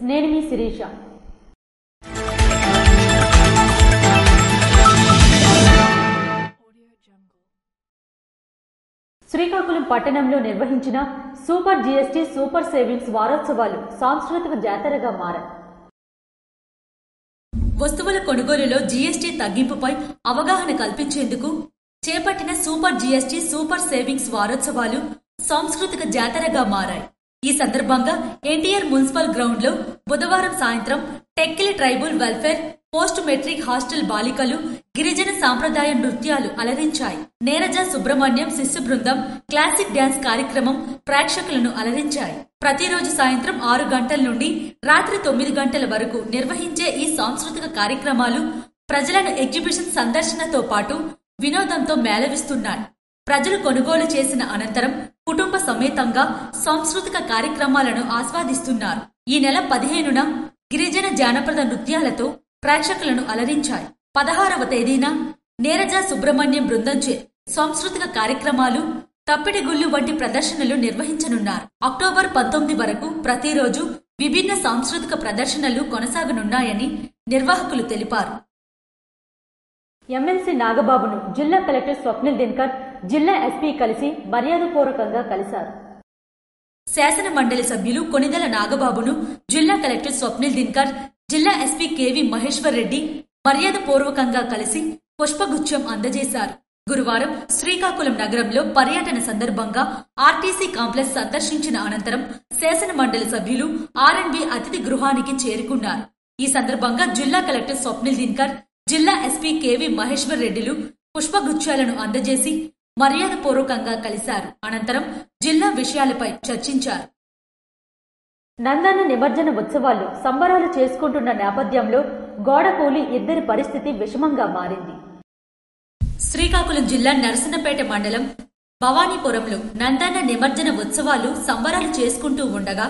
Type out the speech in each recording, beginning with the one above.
నేను మీ శిరీష. శ్రీకాకుళం పట్టణంలో నిర్వహించిన సూపర్ జీఎస్టీ సూపర్ సేవింగ్స్ వారోత్సవాలు సాంస్కృతిక జాతరగా మారాయి. వస్తువుల కొనుగోలులో జీఎస్టీ తగ్గింపుపై అవగాహన కల్పించేందుకు చేపట్టిన సూపర్ జీఎస్టీ సూపర్ సేవింగ్స్ వారోత్సవాలు సాంస్కృతిక జాతరగా మారాయి. ఈ సందర్భంగా ఎన్టీఆర్ మున్సిపల్ గ్రౌండ్ లో బుధవారం సాయంత్రం Tekkali tribal welfare post matric hostel బాలికలు గిరిజన సాంప్రదాయ నృత్యాలు అలరించాయి. నీరజ సుబ్రహ్మణ్యం శిశు బృందం క్లాసిక్ డ్యాన్స్ కార్యక్రమం ప్రేక్షకులను అలరించాయి. ప్రతిరోజు సాయంత్రం 6 గంటల నుండి రాత్రి 9 గంటల వరకు నిర్వహించే ఈ సాంస్కృతిక కార్యక్రమాలు ప్రజలను ఎగ్జిబిషన్ సందర్శనతో పాటు వినోదంతో మేళవిస్తున్నాయి. ప్రజలు కొనుగోలు చేసిన అనంతరం కుటుంబ సమేతంగా సాంస్కృతిక కార్యక్రమాలను ఆస్వాదిస్తున్నారు. ఈ నెల 15న గిరిజన జానపద నృత్యాలతో ప్రేక్షకులను అలరించాయి. 16వ తేదీన నీరజ సుబ్రహ్మణ్యం బృందంచే సాంస్కృతిక కార్యక్రమాలు తప్పిడిగుళ్ళు వంటి ప్రదర్శనలు నిర్వహించనున్నారు. అక్టోబర్ 19 వరకు ప్రతిరోజు విభిన్న సాంస్కృతిక ప్రదర్శనలు కొనసాగనున్నాయని నిర్వాహకులు తెలిపారు. ఎమ్మెల్సీ నాగబాబును జిల్లా కలెక్టర్ స్వప్నిల్ దినకర్, జిల్లా ఎస్పీ కలిసి మర్యాదపూర్వకంగా కలిశారు. శాసన మండలి సభ్యులు కొనిదెల నాగబాబును జిల్లా కలెక్టర్ స్వప్నిల్ దినకర్, జిల్లా ఎస్పీ కేవి మహేశ్వర్ రెడ్డి మర్యాదపూర్వకంగా కలిసి పుష్పగుచ్చం అందజేశారు. గురువారం శ్రీకాకుళం నగరంలో పర్యటన సందర్భంగా ఆర్టీసీ కాంప్లెక్స్ సందర్శించిన అనంతరం శాసన మండలి సభ్యులు ఆర్ఎండ్బి అతిథి గృహానికి చేరుకున్నారు. ఈ సందర్భంగా జిల్లా కలెక్టర్ స్వప్నిల్ దినకర్, జిల్లా ఎస్పీ కేవి మహేశ్వర్ రెడ్డిలు పుష్పగుచ్చాలను అందజేసి మర్యాదపూర్వకంగా కలిశారు. అనంతరం జిల్లా విషయాలపై చర్చించారు. నందన నిమజ్జన ఉత్సవాలు సంబరాలు చేసుకుంటున్న నేపథ్యంలో గోడ కూలి ఇద్దరి పరిస్థితి విషమంగా మారింది. శ్రీకాకుళం జిల్లా నరసన్నపేట మండలం భవానీపురంలో నందన నిమజ్జన ఉత్సవాలు సంబరాలు చేసుకుంటూ ఉండగా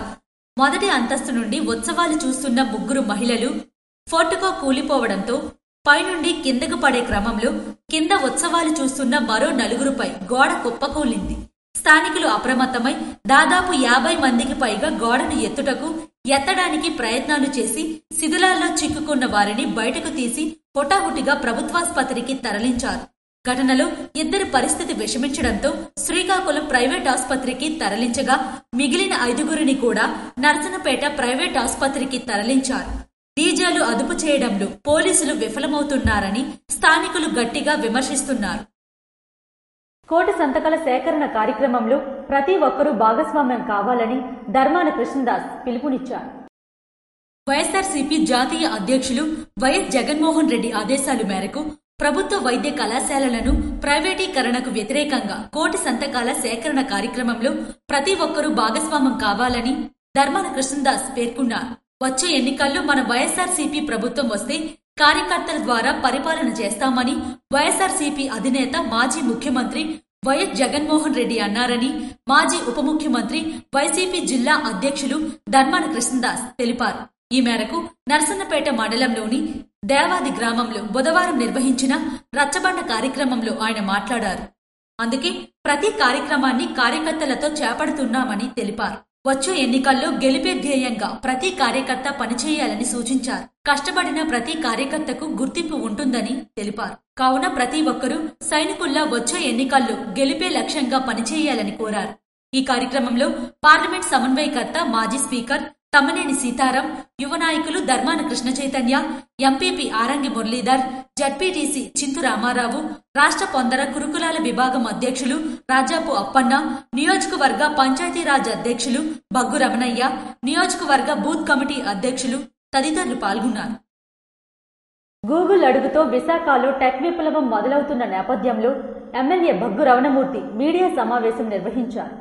మొదటి అంతస్తు నుండి ఉత్సవాలు చూస్తున్న 3 మహిళలు ఫోర్టుకో కూలిపోవడంతో పైనుండి కిందకు పడే క్రమంలో కింద ఉత్సవాలు చూస్తున్న మరో 4పై గోడ కుప్పకూలింది. స్థానికులు అప్రమత్తమై దాదాపు 50 మందికి పైగా గోడను ఎత్తడానికి ప్రయత్నాలు చేసి శిథిలాల్లో చిక్కుకున్న వారిని బయటకు తీసి హుటాహుటిగా ప్రభుత్వాసుపత్రికి తరలించారు. ఘటనలో ఇద్దరి పరిస్థితి విషమించడంతో శ్రీకాకుళం ప్రైవేట్ ఆసుపత్రికి తరలించగా మిగిలిన 5గురిని కూడా నరసన్నపేట ప్రైవేట్ ఆసుపత్రికి తరలించారు. డీజేలు అదుపు చేయడంలో పోలీసులు విఫలమవుతున్నారని స్థానికులు గట్టిగా విమర్శిస్తున్నారు. కోటి సంతకాల సేకరణ కార్యక్రమంలో ప్రతి ఒక్కరూ భాగస్వామ్యం కావాలని ధర్మాన కృష్ణదాస్ పిలుపునిచ్చారు. వైఎస్ఆర్సీపీ జాతీయ అధ్యక్షులు వైఎస్ జగన్మోహన్ రెడ్డి ఆదేశాల మేరకు ప్రభుత్వ వైద్య కళాశాలలను ప్రైవేటీకరణకు వ్యతిరేకంగా కోటి సంతకాల సేకరణ కార్యక్రమంలో ప్రతి ఒక్కరూ భాగస్వామ్యం కావాలని ధర్మాన కృష్ణదాస్ పేర్కొన్నారు. వచ్చే ఎన్నికల్లో మన వైఎస్ఆర్సీపీ ప్రభుత్వం వస్తే కార్యకర్తల ద్వారా పరిపాలన చేస్తామని వైఎస్ఆర్సీపీ అధినేత మాజీ ముఖ్యమంత్రి వైఎస్ జగన్మోహన్ రెడ్డి అన్నారని మాజీ ఉప ముఖ్యమంత్రి వైసీపీ జిల్లా అధ్యక్షులు ధర్మాన కృష్ణదాస్ తెలిపారు. ఈ మేరకు నరసన్నపేట మండలంలోని దేవాది గ్రామంలో బుధవారం నిర్వహించిన రచ్చబండ కార్యక్రమంలో ఆయన మాట్లాడారు. అందుకే ప్రతి కార్యక్రమాన్ని కార్యకర్తలతో చేపడుతున్నామని తెలిపారు. వచ్చే ఎన్నికల్లో గెలిపే ధ్యేయంగా ప్రతి కార్యకర్త పనిచేయాలని సూచించారు. కష్టపడిన ప్రతి కార్యకర్తకు గుర్తింపు ఉంటుందని తెలిపారు. కావున ప్రతి ఒక్కరూ సైనికుల్లా వచ్చే ఎన్నికల్లో గెలిపే లక్ష్యంగా పనిచేయాలని కోరారు. ఈ కార్యక్రమంలో పార్లమెంట్ సమన్వయకర్త మాజీ స్పీకర్ తమ్మనేని సీతారాం, యువ నాయకులు ధర్మాన కృష్ణ చైతన్య, ఎంపీపీ ఆరంగి మురళీధర్, జడ్పీటీసీ చింతు రామారావు, రాష్ట్ర పొందర కురుకులాల విభాగం అధ్యక్షులు రాజాపు అప్పన్న, నియోజకవర్గ పంచాయతీరాజ్ అధ్యక్షులు బగ్గు రమణయ్య, నియోజకవర్గ బూత్ కమిటీ అధ్యక్షులు తదితరులు పాల్గొన్నారు. గూగుల్ అడుగుతో విశాఖలో టెక్ విప్లవం మొదలవుతున్న నేపథ్యంలో ఎమ్మెల్యే బగ్గు రమణమూర్తి మీడియా సమావేశం నిర్వహించారు.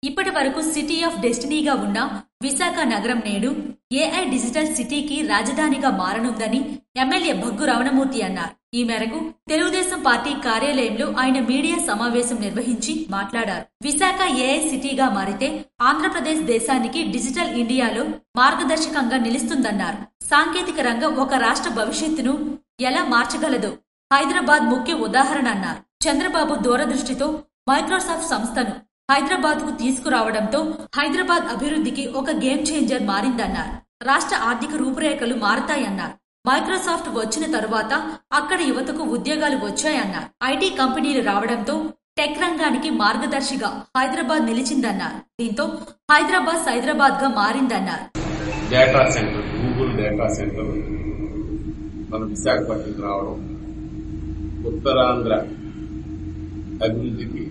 ఇప్పటి వరకు సిటీ ఆఫ్ డెస్టినీగా ఉన్న విశాఖ నగరం నేడు ఏఐ డిజిటల్ సిటీకి రాజధానిగా మారనుందని ఎమ్మెల్యే బగ్గు రమణమూర్తి అన్నారు. ఈ మేరకు తెలుగుదేశం పార్టీ కార్యాలయంలో ఆయన మీడియా సమావేశం నిర్వహించి మాట్లాడారు. విశాఖ ఏఐ సిటీగా మారితే ఆంధ్రప్రదేశ్ దేశానికి డిజిటల్ ఇండియాలో మార్గదర్శకంగా నిలుస్తుందన్నారు. సాంకేతిక రంగం ఒక రాష్ట్ర భవిష్యత్తును ఎలా మార్చగలదో హైదరాబాద్ ముఖ్య ఉదాహరణ అన్నారు. చంద్రబాబు దూరదృష్టితో మైక్రోసాఫ్ట్ సంస్థను హైదరాబాద్ కు తీసుకురావడంతో హైదరాబాద్ అభివృద్ధికి ఒక గేమ్ చేంజర్ మారిందన్నారు. రాష్ట్ర ఆర్థిక రూపురేఖలు మారతాయన్నారు. మైక్రోసాఫ్ట్ వచ్చిన తరువాత అక్కడ యువతకు ఉద్యోగాలు వచ్చాయన్నారు. ఐటీ కంపెనీలు రావడంతో టెక్ రంగానికి మార్గదర్శిగా హైదరాబాద్ నిలిచిందన్నారు. దీంతో హైదరాబాద్ గా మారిందన్నారు. Data centre, Google data centre మన విశాఖపట్నం రావడం ఉత్తరాంధ్ర అభివృద్ధికి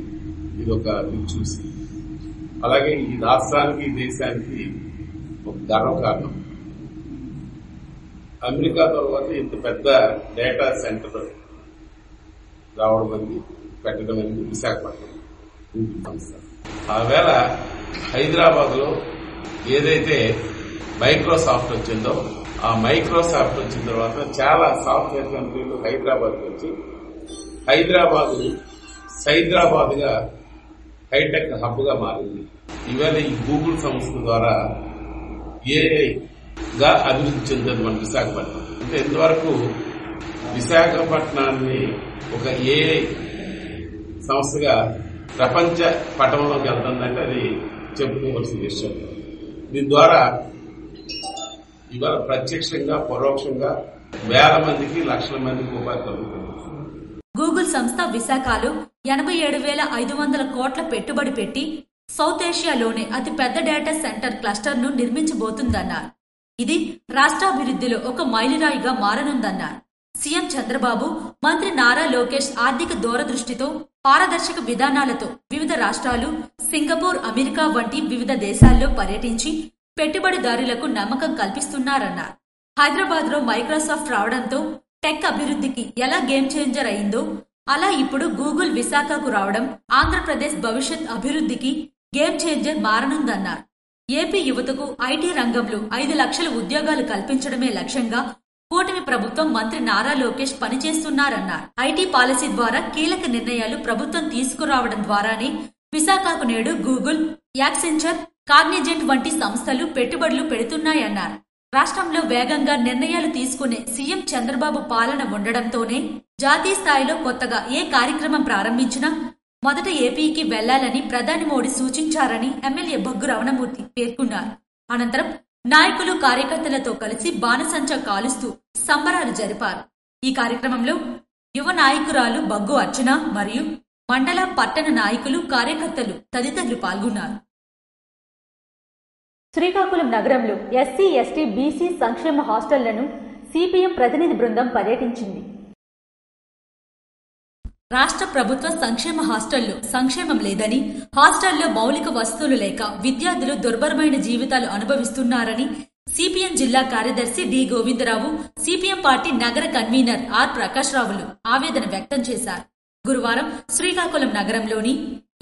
ఇది ఒక దిక్సూచి. అలాగే ఈ రాష్ట్రానికి, ఈ దేశానికి ఒక గర్వకారణం. అమెరికా తర్వాత ఇంత పెద్ద డేటా సెంటర్ రావడం అనేది, పెట్టడం అనేది విశాఖపట్నం గూగుల్ సంస్థ. ఆవేళ హైదరాబాద్ లో ఏదైతే మైక్రోసాఫ్ట్ వచ్చిందో, ఆ మైక్రోసాఫ్ట్ వచ్చిన తర్వాత చాలా సాఫ్ట్వేర్ కంపెనీలు హైదరాబాద్ వచ్చి హైదరాబాద్ సైదరాబాద్ గా హైటెక్ హబ్ గా మారింది. ఈవేళ ఈ గూగుల్ సంస్థ ద్వారా ఏఐ గా అభివృద్ధి చెందింది మన విశాఖపట్నం. అంటే ఇంతవరకు విశాఖపట్నాన్ని ఒక ఏఐ సంస్థగా ప్రపంచ పటంలోకి వెళ్తుందంటే అది చెప్పుకోవాల్సిన విషయం. దీని ద్వారా ఇవాళ ప్రత్యక్షంగా, పరోక్షంగా వేల మందికి, లక్షల మందికి ఉపాధి కలుగుతుంది. గూగుల్ సంస్థ విశాఖలో 87,500 కోట్ల పెట్టుబడి పెట్టి సౌత్ ఏషియాలోనే అతి పెద్ద డేటా సెంటర్ క్లస్టర్ ను నిర్మించబోతుందన్నారు. ఇది రాష్ట్రాభివృద్ధిలో ఒక మైలురాయిగా మారనుందన్నారు. సీఎం చంద్రబాబు, మంత్రి నారా లోకేష్ ఆర్థిక దూరదృష్టితో, పారదర్శక విధానాలతో వివిధ రాష్ట్రాలు, సింగపూర్, అమెరికా వంటి వివిధ దేశాల్లో పర్యటించి పెట్టుబడిదారులకు నమ్మకం కల్పిస్తున్నారన్నారు. హైదరాబాద్ లో మైక్రోసాఫ్ట్ రావడంతో టెక్ అభివృద్ధికి ఎలా గేమ్ చేంజర్ అయిందో, అలా ఇప్పుడు గూగుల్ విశాఖకు రావడం ఆంధ్రప్రదేశ్ భవిష్యత్ అభివృద్ధికి గేమ్ చేంజర్ మారనుందన్నారు. ఏపీ యువతకు ఐటీ రంగంలో 5 లక్షల ఉద్యోగాలు కల్పించడమే లక్ష్యంగా కూటమి ప్రభుత్వం, మంత్రి నారా లోకేష్ పనిచేస్తున్నారన్నారు. ఐటీ పాలసీ ద్వారా కీలక నిర్ణయాలు ప్రభుత్వం తీసుకురావడం ద్వారానే విశాఖకు నేడు గూగుల్, యాక్సెంచర్, కాగ్నిజెంట్ వంటి సంస్థలు పెట్టుబడులు పెడుతున్నాయన్నారు. రాష్ట్రంలో వేగంగా నిర్ణయాలు తీసుకునే సీఎం చంద్రబాబు పాలన ఉండడంతోనే జాతీయ స్థాయిలో కొత్తగా ఏ కార్యక్రమం ప్రారంభించినా మొదట ఏపీకి వెళ్లాలని ప్రధాని మోడీ సూచించారని ఎమ్మెల్యే బగ్గు రమణమూర్తి పేర్కొన్నారు. అనంతరం నాయకులు, కార్యకర్తలతో కలిసి బాణసంచా కాలుస్తూ సంబరాలు జరిపారు. ఈ కార్యక్రమంలో యువ నాయకురాలు బగ్గు అర్చన మరియు మండల, పట్టణ నాయకులు, కార్యకర్తలు తదితరులు పాల్గొన్నారు. శ్రీకాకుళం నగరంలో ఎస్సీ, ఎస్టీ, బీసీ సంక్షేమ హాస్టళ్లను సిపిఎం ప్రతినిధి బృందం పర్యటించింది. రాష్ట్ర ప్రభుత్వ సంక్షేమ హాస్టల్లో సంక్షేమం లేదని, హాస్టల్లో మౌలిక వసతులు లేక విద్యార్థులు దుర్భరమైన జీవితాలు అనుభవిస్తున్నారని సిపిఎం జిల్లా కార్యదర్శి డి గోవిందరావు, సిపిఎం పార్టీ నగర కన్వీనర్ ఆర్ ప్రకాష్ రావులు ఆవేదన వ్యక్తం చేశారు. గురువారం శ్రీకాకుళం నగరంలోని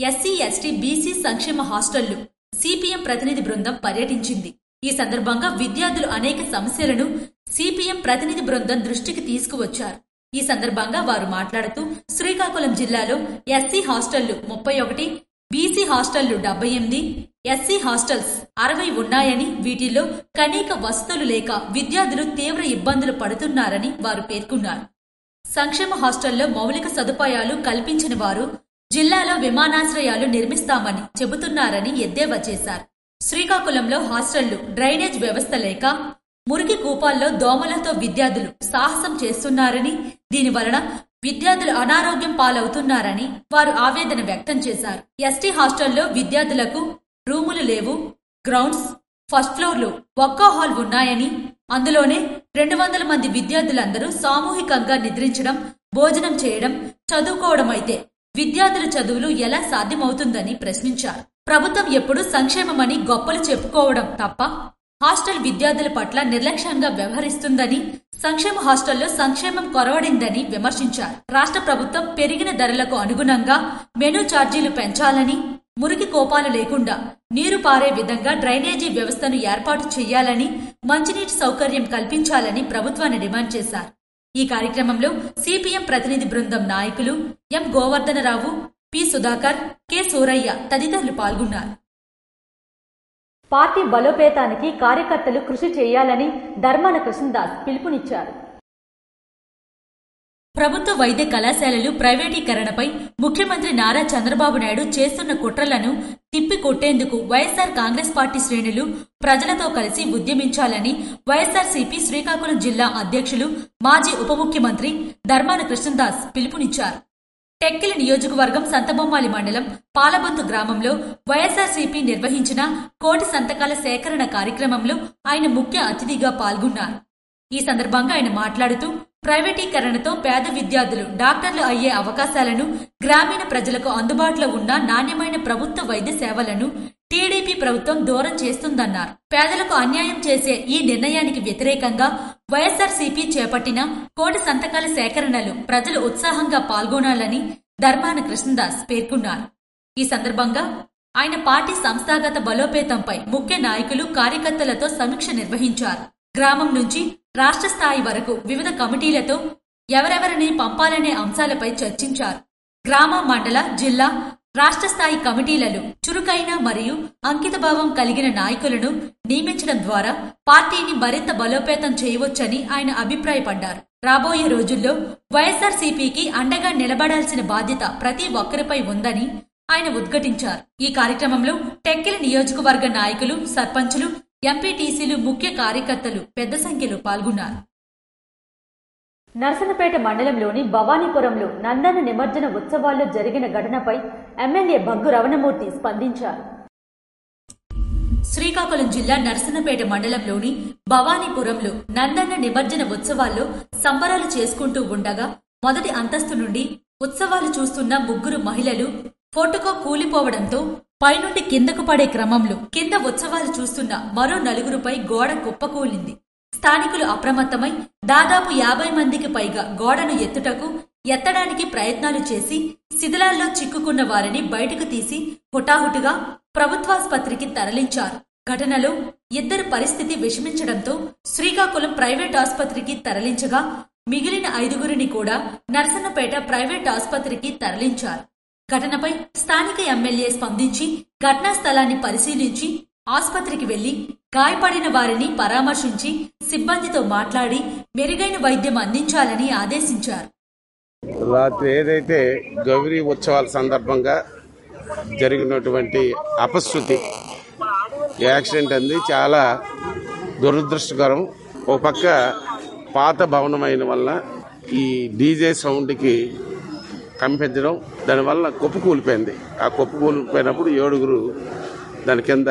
ఎస్సీ, ఎస్టీ, బీసీ సంక్షేమ హాస్టళ్లు సిపిఎం ప్రతినిధి బృందం పర్యటించింది. ఈ సందర్భంగా విద్యార్థులు అనేక సమస్యలను సిపిఎం ప్రతినిధి బృందం దృష్టికి తీసుకువచ్చారు. ఈ సందర్భంగా వారు మాట్లాడుతూ శ్రీకాకుళం జిల్లాలో ఎస్సీ హాస్టళ్లు 31, బీసీ హాస్టళ్లు 78, ఎస్సీ హాస్టల్స్ 60 ఉన్నాయని, వీటిల్లో కనీక వసతులు లేక విద్యార్థులు తీవ్ర ఇబ్బందులు పడుతున్నారని వారు పేర్కొన్నారు. సంక్షేమ హాస్టల్లో మౌలిక సదుపాయాలు కల్పించని వారు జిల్లాలో విమానాశ్రయాలు నిర్మిస్తామని చెబుతున్నారని ఎద్దేవా చేశారు. శ్రీకాకుళంలో హాస్టళ్లు డ్రైనేజ్ వ్యవస్థ లేక మురికి కూపాల్లో దోమలతో విద్యార్థులు సాహసం చేస్తున్నారని, దీనివలన విద్యార్థులు అనారోగ్యం పాలవుతున్నారని వారు ఆవేదన వ్యక్తం చేశారు. ఎస్టీ హాస్టల్లో విద్యార్థులకు రూములు లేవు, గ్రౌండ్స్, ఫస్ట్ ఫ్లోర్లో ఒక్క హాల్ ఉన్నాయని, అందులోనే 200 మంది విద్యార్థులందరూ సామూహికంగా నిద్రించడం, భోజనం చేయడం, చదువుకోవడం అయితే విద్యార్థుల చదువులు ఎలా సాధ్యమవుతుందని ప్రశ్నించారు. ప్రభుత్వం ఎప్పుడూ సంక్షేమమని గొప్పలు చెప్పుకోవడం తప్ప హాస్టల్ విద్యార్థుల పట్ల నిర్లక్ష్యంగా వ్యవహరిస్తుందని, సంక్షేమ హాస్టల్లో సంక్షేమం కొరవడిందని విమర్శించారు. రాష్ట్ర ప్రభుత్వం పెరిగిన ధరలకు అనుగుణంగా మెనూ ఛార్జీలు పెంచాలని, మురికి కోపాలు లేకుండా నీరు పారే విధంగా డ్రైనేజీ వ్యవస్థను ఏర్పాటు చేయాలని, మంచినీటి సౌకర్యం కల్పించాలని ప్రభుత్వాన్ని డిమాండ్ చేశారు. ఈ కార్యక్రమంలో సిపిఎం ప్రతినిధి బృందం నాయకులు ఎం గోవర్ధనరావు, పి సుధాకర్, కె సూరయ్య తదితరులు పాల్గొన్నారు. పార్టీ బలోపేతానికి కార్యకర్తలు కృషి చేయాలని ధర్మాన కృష్ణదాస్ పిలుపునిచ్చారు. ప్రభుత్వ వైద్య కళాశాలలు ప్రైవేటీకరణపై ముఖ్యమంత్రి నారా చంద్రబాబు నాయుడు చేస్తున్న కుట్రలను తిప్పికొట్టేందుకు వైఎస్సార్ కాంగ్రెస్ పార్టీ శ్రేణులు ప్రజలతో కలిసి ఉద్యమించాలని వైఎస్సార్సీపీ శ్రీకాకుళం జిల్లా అధ్యక్షులు మాజీ ఉప ముఖ్యమంత్రి ధర్మాన కృష్ణదాస్ పిలుపునిచ్చారు. టెక్కిలి నియోజకవర్గం సంతబొమ్మాలి మండలం పాలబొంతు గ్రామంలో వైఎస్సార్సీపీ నిర్వహించిన కోటి సంతకాల సేకరణ కార్యక్రమంలో ఆయన ముఖ్య అతిథిగా పాల్గొన్నారు. ఈ సందర్భంగా ఆయన మాట్లాడుతూ ప్రైవేటీకరణతో పేద విద్యార్థులు డాక్టర్లు అయ్యే అవకాశాలను, గ్రామీణ ప్రజలకు అందుబాటులో ఉన్న నాణ్యమైన ప్రభుత్వ వైద్య సేవలను టీడీపీ ప్రభుత్వం దూరం చేస్తుందన్నారు. పేదలకు అన్యాయం చేసే ఈ నిర్ణయానికి వ్యతిరేకంగా వైఎస్సార్సీపీ చేపట్టిన కోటి సంతకాల సేకరణలో ప్రజలు ఉత్సాహంగా పాల్గొనాలని ధర్మాన కృష్ణదాస్ పేర్కొన్నారు. ఈ సందర్భంగా ఆయన పార్టీ సంస్థాగత బలోపేతంపై ముఖ్య నాయకులు, కార్యకర్తలతో సమీక్ష నిర్వహించారు. గ్రామం నుంచి రాష్ట్ర స్థాయి వరకు వివిధ కమిటీలతో ఎవరెవరిని పంపాలనే అంశాలపై చర్చించారు. గ్రామ, మండల, జిల్లా, రాష్ట్ర స్థాయి కమిటీలలో చురుకైన మరియు అంకితభావం కలిగిన నాయకులను నియమించడం ద్వారా పార్టీని మరింత బలోపేతం చేయవచ్చని ఆయన అభిప్రాయపడ్డారు. రాబోయే రోజుల్లో వైఎస్సార్సీపీకి అండగా నిలబడాల్సిన బాధ్యత ప్రతి ఒక్కరిపై ఉందని ఆయన ఉద్ఘాటించారు. ఈ కార్యక్రమంలో టెక్కిలి నియోజకవర్గ నాయకులు, సర్పంచులు, ఎంపీటీసీలు, ముఖ్య కార్యకర్తలు పెద్ద సంఖ్యలో పాల్గొన్నారు. నర్సనపేట మండలంలోని భవానీపురంలో నందన నిమజ్జన ఉత్సవాల్లో జరిగిన ఘటనపై ఎమ్మెల్యే భగ్గు రవణమూర్తి స్పందించారు. శ్రీకాకుళం జిల్లా నర్సనపేట మండలంలోని భవానీపురంలో నందన నిమజ్జన ఉత్సవాల్లో సంబరాలు చేసుకుంటూ ఉండగా మొదటి అంతస్తు నుండి ఉత్సవాలు చూస్తున్న ముగ్గురు మహిళలు ఫోటోకో కూలిపోవడంతో పైనుండి కిందకు పడే క్రమంలో కింద ఉత్సవాలు చూస్తున్న మరో నలుగురుపై గోడ కుప్పకూలింది. స్థానికులు అప్రమత్తమై దాదాపు 50 మందికి పైగా గోడను ఎత్తడానికి ప్రయత్నాలు చేసి శిథిలాల్లో చిక్కుకున్న వారిని బయటకు తీసి హుటాహుటిగా ప్రభుత్వాసుపత్రికి తరలించారు. ఘటనలో ఇద్దరు పరిస్థితి విషమించడంతో శ్రీకాకుళం ప్రైవేట్ ఆసుపత్రికి తరలించగా మిగిలిన 5గురిని కూడా నర్సన్నపేట ప్రైవేట్ ఆసుపత్రికి తరలించారు. ఘటనపై స్థానిక ఎమ్మెల్యే స్పందించి ఘటనా స్థలాన్ని పరిశీలించి ఆసుపత్రికి వెళ్లి గాయపడిన వారిని పరామర్శించి సిబ్బందితో మాట్లాడి మెరుగైన వైద్యం అందించాలని ఆదేశించారు. రాత్రి ఏదైతే గౌరీ ఉత్సవాల సందర్భంగా జరిగినటువంటి అపశృతి యాక్సిడెంట్ అంది చాలా దురదృష్టకరం. ఒక పక్క పాత భవనమైన వల్ల ఈ డీజే సౌండ్కి కంపించడం, దానివల్ల కుప్ప కూలిపోయింది. ఆ కుప్ప కూలిపోయినప్పుడు 7గురు దాని కింద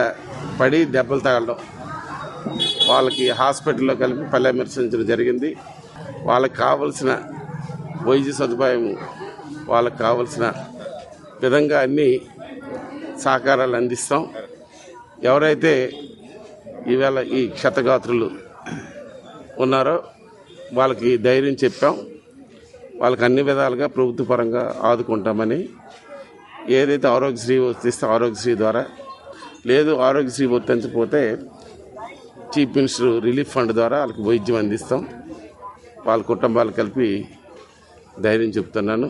పడి దెబ్బలు తగలడం, వాళ్ళకి హాస్పిటల్లో కలిపి పరామర్శించడం జరిగింది. వాళ్ళకి కావలసిన వైద్య సదుపాయం, వాళ్ళకి కావలసిన విధంగా అన్ని సహకారాలు అందిస్తాం. ఎవరైతే ఈవేళ ఈ క్షతగాత్రులు ఉన్నారో వాళ్ళకి ధైర్యం చెప్పాం. వాళ్ళకి అన్ని విధాలుగా ప్రభుత్వ పరంగా ఆదుకుంటామని. ఏదైతే ఆరోగ్యశ్రీ వర్తిస్తే ఆరోగ్యశ్రీ ద్వారా, లేదు ఆరోగ్యశ్రీ వర్తించకపోతే చీఫ్ మినిస్టర్ రిలీఫ్ ఫండ్ ద్వారా వాళ్ళకి వైద్యం అందిస్తాం. వాళ్ళ కుటుంబాలు కలిపి ధైర్యం చెప్తున్నాను.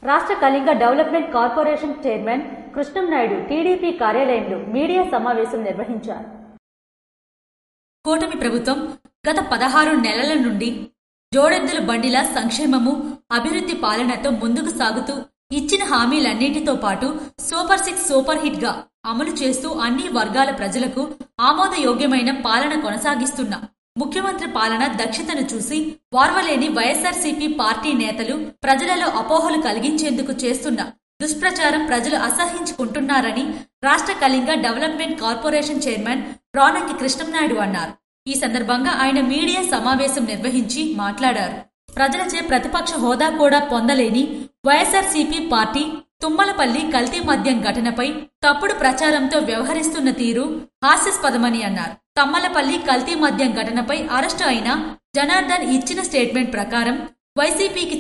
రాష్ట్ర Kalinga development corporation chairman Krishnam Naidu TDP కార్యాలయంలో మీడియా సమావేశం నిర్వహించారు. కూటమి ప్రభుత్వం గత 16 నెలల నుండి జోడెద్దుల బండిలా సంక్షేమము, అభివృద్ధి పాలనతో ముందుకు సాగుతూ ఇచ్చిన హామీలన్నింటితో పాటు సూపర్ 6 సూపర్ హిట్ గా అమలు చేస్తూ అన్ని వర్గాల ప్రజలకు ఆమోదయోగ్యమైన పాలన కొనసాగిస్తున్న ముఖ్యమంత్రి పాలన దక్షతను చూసి వార్వలేని వైఎస్సార్సీపీ పార్టీ నేతలు ప్రజలలో అపోహలు కలిగించేందుకు చేస్తున్న దుష్ప్రచారం ప్రజలు అసహించుకుంటున్నారని రాష్ట్ర Kalinga development corporation chairman Rananki Krishnamnaidu అన్నారు. ఈ సందర్భంగా ఆయన మీడియా సమావేశం నిర్వహించి మాట్లాడారు. ప్రజలచే ప్రతిపక్ష హోదా కూడా పొందలేని వైఎస్సార్సీపీ పార్టీ తుమ్మలపల్లి కల్తీ మద్యం ఘటనపై తప్పుడు ప్రచారంతో వ్యవహరిస్తున్న తీరు హాస్యాస్పదమని అన్నారు. తమ్మలపల్లి కల్తీ మద్యం ఘటనపై అరెస్టు అయిన జనార్దన్ ఇచ్చిన స్టేట్మెంట్ ప్రకారం వైసీపీకి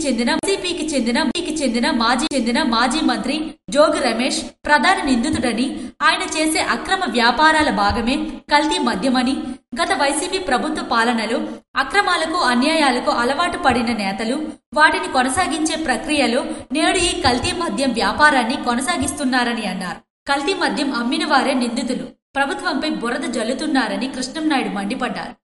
చెందిన మాజీ మంత్రి జోగి రమేష్ ప్రధాన నిందితుడని, ఆయన చేసే అక్రమ వ్యాపారాల భాగమే కల్తీ మద్యమని, గత వైసీపీ ప్రభుత్వ పాలనలో అక్రమాలకు, అన్యాయాలకు అలవాటు పడిన నేతలు వాటిని కొనసాగించే ప్రక్రియలో నేడు ఈ కల్తీ మద్యం వ్యాపారాన్ని కొనసాగిస్తున్నారని అన్నారు. కల్తీ మద్యం అమ్మిన వారే నిందితులు, ప్రభుత్వంపై బురద జల్లుతున్నారని కృష్ణంనాయుడు మండిపడ్డారు.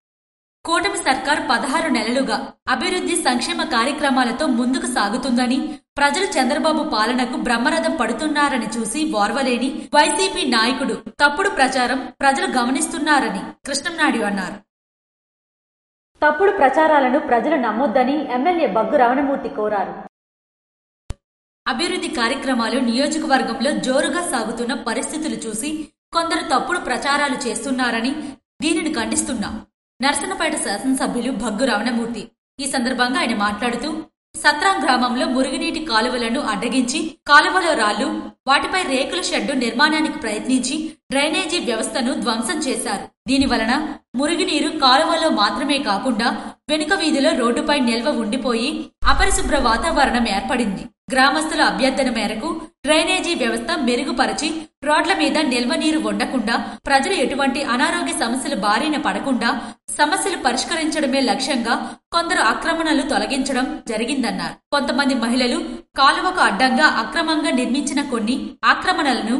కూటమి సర్కార్ 16 నెలలుగా అభివృద్ధి సంక్షేమ కార్యక్రమాలతో ముందుకు సాగుతుందని, ప్రజలు చంద్రబాబు పాలనకు బ్రహ్మరథం పడుతున్నారని చూసి ఓర్వలేని వైసీపీ నాయకుడు తప్పుడు ప్రచారం ప్రజలు గమనిస్తున్నారని కృష్ణంనాయుడు అన్నారు. తప్పుడు ప్రచారాలను ప్రజలు నమ్మొద్దని ఎమ్మెల్యే బగ్గు రమణమూర్తి కోరారు. అభివృద్ధి కార్యక్రమాలు నియోజకవర్గంలో జోరుగా సాగుతున్న పరిస్థితులు చూసి కొందరు తప్పుడు ప్రచారాలు చేస్తున్నారని, దీనిని ఖండిస్తున్నాం. నర్సన్నపేట శాసనసభ్యులు బగ్గు రమణమూర్తి ఈ సందర్భంగా ఆయన మాట్లాడుతూ, సత్రాం గ్రామంలో మురుగునీటి కాలువలను అడ్డగించి కాలువలో రాళ్లు, వాటిపై రేకుల షెడ్డు నిర్మాణానికి ప్రయత్నించి డ్రైనేజీ వ్యవస్థను ధ్వంసం చేశారు. దీనివలన మురుగునీరు కాలువలో మాత్రమే కాకుండా వెనుక వీధిలో రోడ్డుపై నిల్వ ఉండిపోయి అపరిశుభ్ర వాతావరణం ఏర్పడింది. గ్రామస్తుల అభ్యర్థన మేరకు డ్రైనేజీ వ్యవస్థ మెరుగుపరిచి రోడ్ల మీద నిల్వ నీరు ఉండకుండా, ప్రజలు ఎటువంటి అనారోగ్య సమస్యల బారిన పడకుండా సమస్యలు పరిష్కరించడమే లక్ష్యంగా కొందరు ఆక్రమణలు తొలగించడం జరిగిందన్నారు. కొంతమంది మహిళలు కాలువకు అడ్డంగా అక్రమంగా నిర్మించిన కొన్ని ఆక్రమణలను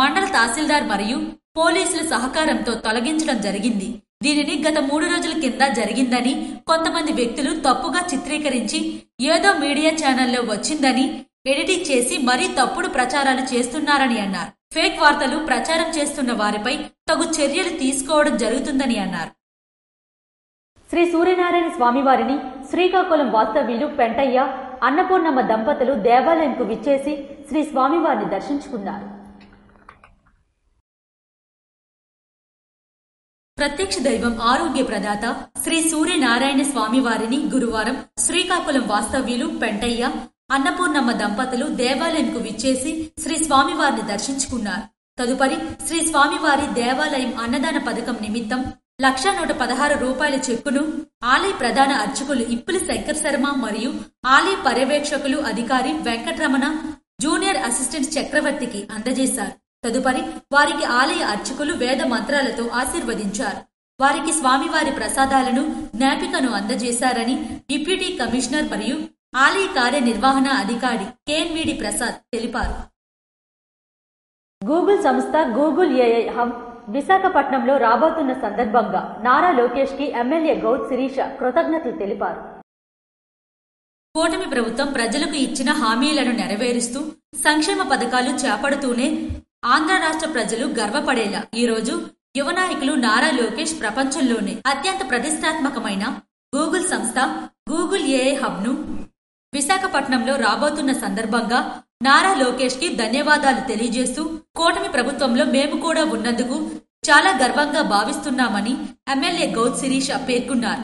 మండల తహసీల్దార్ మరియు పోలీసుల సహకారంతో తొలగించడం జరిగింది. దీనిని గత 3 రోజుల కింద జరిగిందని కొంతమంది వ్యక్తులు తప్పుగా చిత్రీకరించి ఏదో మీడియా ఛానల్లో వచ్చిందని ఎడిటింగ్ చేసి మరీ తప్పుడు ప్రచారాలు చేస్తున్నారని అన్నారు. ఫేక్ వార్తలు ప్రచారం చేస్తున్న వారిపై తగు చర్యలు తీసుకోవడం జరుగుతుందని అన్నారు. శ్రీ సూర్యనారాయణ స్వామివారిని శ్రీకాకుళం వాస్తవ్యులు పెంటయ్య, అన్నపూర్ణమ్మ దంపతులు దేవాలయంకు విచ్చేసి శ్రీ స్వామివారిని దర్శించుకున్నారు. ప్రత్యక్ష దైవం ఆరోగ్య ప్రదాత శ్రీ సూర్యనారాయణ స్వామివారిని గురువారం శ్రీకాకుళం వాస్తవ్యులు పెంటయ్య, అన్నపూర్ణమ్మ దంపతులు దేవాలయంకు విచ్చేసి శ్రీ స్వామివారిని దర్శించుకున్నారు. తదుపరి శ్రీ స్వామివారి దేవాలయం అన్నదాన పథకం నిమిత్తం 1,116 రూపాయల చెక్కును ఆలయ ప్రధాన అర్చకులు ఇప్పులి శంకర్ శర్మ మరియు ఆలయ పర్యవేక్షకులు అధికారి వెంకటరమణ, జూనియర్ అసిస్టెంట్ చక్రవర్తికి అందజేశారు. తదుపరి వారికి ఆలయ అర్చకులు వేద మంత్రాలతో ఆశీర్వదించారు. వారికి స్వామివారి ప్రసాదాలను, జ్ఞాపికను అందజేశారని డిప్యూటీ కమిషనర్ మరియు ఆలయ కార్యనిర్వహణ అధికారి కేఎన్విడి ప్రసాద్ తెలిపారు. గూగుల్ సంస్థ గూగుల్ ఏఐ హబ్ విశాఖపట్నంలో రాబోతున్న సందర్భంగా నారా లోకేష్ కి ఎమ్మెల్యే గౌత్ శిరీష కృతజ్ఞతలు తెలిపారు. కూటమి ప్రభుత్వం ప్రజలకు ఇచ్చిన హామీలను నెరవేరుస్తూ సంక్షేమ పథకాలు చేపడుతూనే ఆంధ్ర రాష్ట్ర ప్రజలు గర్వపడేలా ఈరోజు యువ నాయకులు నారా లోకేష్ ప్రపంచంలోనే అత్యంత ప్రతిష్టాత్మకమైన గూగుల్ సంస్థ గూగుల్ ఏఐ హబ్ ను విశాఖపట్నంలో రాబోతున్న సందర్భంగా నారా లోకేష్ కి ధన్యవాదాలు తెలియజేస్తూ, కూటమి ప్రభుత్వంలో మేము కూడా ఉన్నందుకు చాలా గర్వంగా భావిస్తున్నామని ఎమ్మెల్యే గౌత్ శిరీష పేర్కొన్నారు.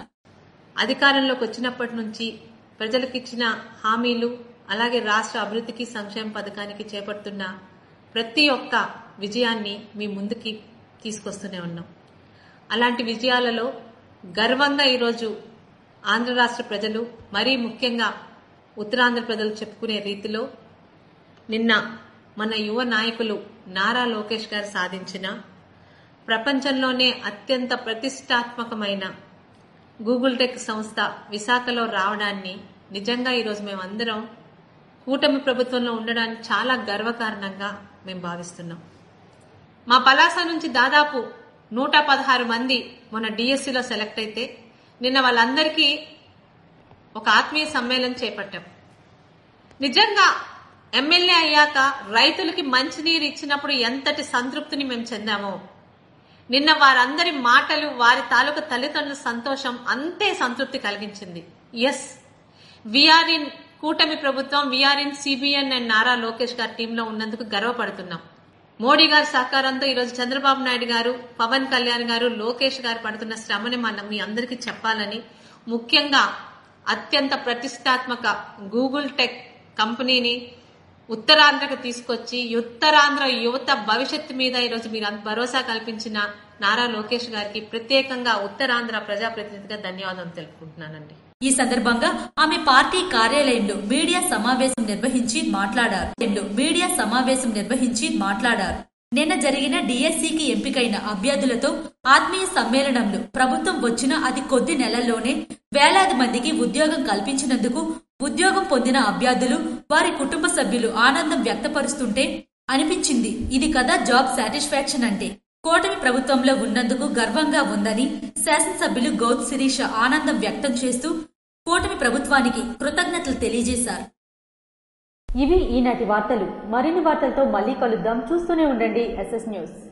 అధికారంలోకి వచ్చినప్పటి నుంచి ప్రజలకిచ్చిన హామీలు, అలాగే రాష్ట్ర అభివృద్ధికి సంక్షేమ పథకానికి చేపడుతున్న ప్రతి ఒక్క విజయాన్ని మీ ముందుకి తీసుకొస్తూనే ఉన్నాం. అలాంటి విజయాలలో గర్వంగా ఈరోజు ఆంధ్ర రాష్ట్ర ప్రజలు, మరీ ముఖ్యంగా ఉత్తరాంధ్ర ప్రజలు చెప్పుకునే రీతిలో నిన్న మన యువ నాయకులు నారా లోకేష్ గారు సాధించిన ప్రపంచంలోనే అత్యంత ప్రతిష్టాత్మకమైన గూగుల్ టెక్ సంస్థ విశాఖలో రావడాన్ని నిజంగా ఈరోజు మేమందరం కూటమి ప్రభుత్వంలో ఉండడానికి చాలా గర్వకారణంగా మేము భావిస్తున్నాం. మా పలాస నుంచి దాదాపు 116 మంది మొన్న డిఎస్సిలో సెలెక్ట్ అయితే నిన్న వాళ్ళందరికీ ఒక ఆత్మీయ సమ్మేళనం చేపట్టాం. నిజంగా ఎమ్మెల్యే అయ్యాక రైతులకి మంచినీరు ఇచ్చినప్పుడు ఎంతటి సంతృప్తిని మేము చెందామో, నిన్న వారందరి మాటలు, వారి తాలూకు తల్లిదండ్రుల సంతోషం అంతే సంతృప్తి కలిగించింది. ఎస్, వీఆర్ ఇన్ కూటమి ప్రభుత్వం, we are in CBN and Nara Lokesh గారి టీంలో ఉన్నందుకు గర్వపడుతున్నాం. మోడీ గారి సహకారంతో ఈరోజు చంద్రబాబు నాయుడు గారు, పవన్ కళ్యాణ్ గారు, లోకేష్ గారు పడుతున్న శ్రమని మనం మీ అందరికీ చెప్పాలని, ముఖ్యంగా అత్యంత ప్రతిష్టాత్మక గూగుల్ టెక్ కంపెనీని ఉత్తరాంధ్రకు తీసుకొచ్చి ఉత్తరాంధ్ర యువత భవిష్యత్తు మీద ఈరోజు మీరు భరోసా కల్పించిన నారా లోకేష్ గారికి ప్రత్యేకంగా ఉత్తరాంధ్ర ప్రజాప్రతినిధిగా ధన్యవాదాలు తెలుపుకుంటున్నానండి. ఈ సందర్భంగా ఆమె పార్టీ కార్యాలయంలో మీడియా సమావేశం నిర్వహించి మాట్లాడారు. నిన్న జరిగిన డిఎస్సికి ఎంపికైన అభ్యర్థులతో ఆత్మీయ సమ్మేళనంలో ప్రభుత్వం వచ్చిన అతి కొద్ది నెలల్లోనే వేలాది మందికి ఉద్యోగం కల్పించినందుకు ఉద్యోగం పొందిన అభ్యర్థులు, వారి కుటుంబ సభ్యులు ఆనందం వ్యక్తపరుస్తుంటే అనిపించింది, ఇది కదా జాబ్ సాటిస్ఫాక్షన్ అంటే. కూటమి ప్రభుత్వంలో ఉన్నందుకు గర్వంగా ఉందని శాసనసభ్యులు గౌత్ శిరీష ఆనందం వ్యక్తం చేస్తూ కూటమి ప్రభుత్వానికి కృతజ్ఞతలు తెలియజేశారు. ఇవి ఈనాటి వార్తలు. మరిన్ని వార్తలతో మళ్ళీ కలుద్దాం. చూస్తూనే ఉండండి SS న్యూస్.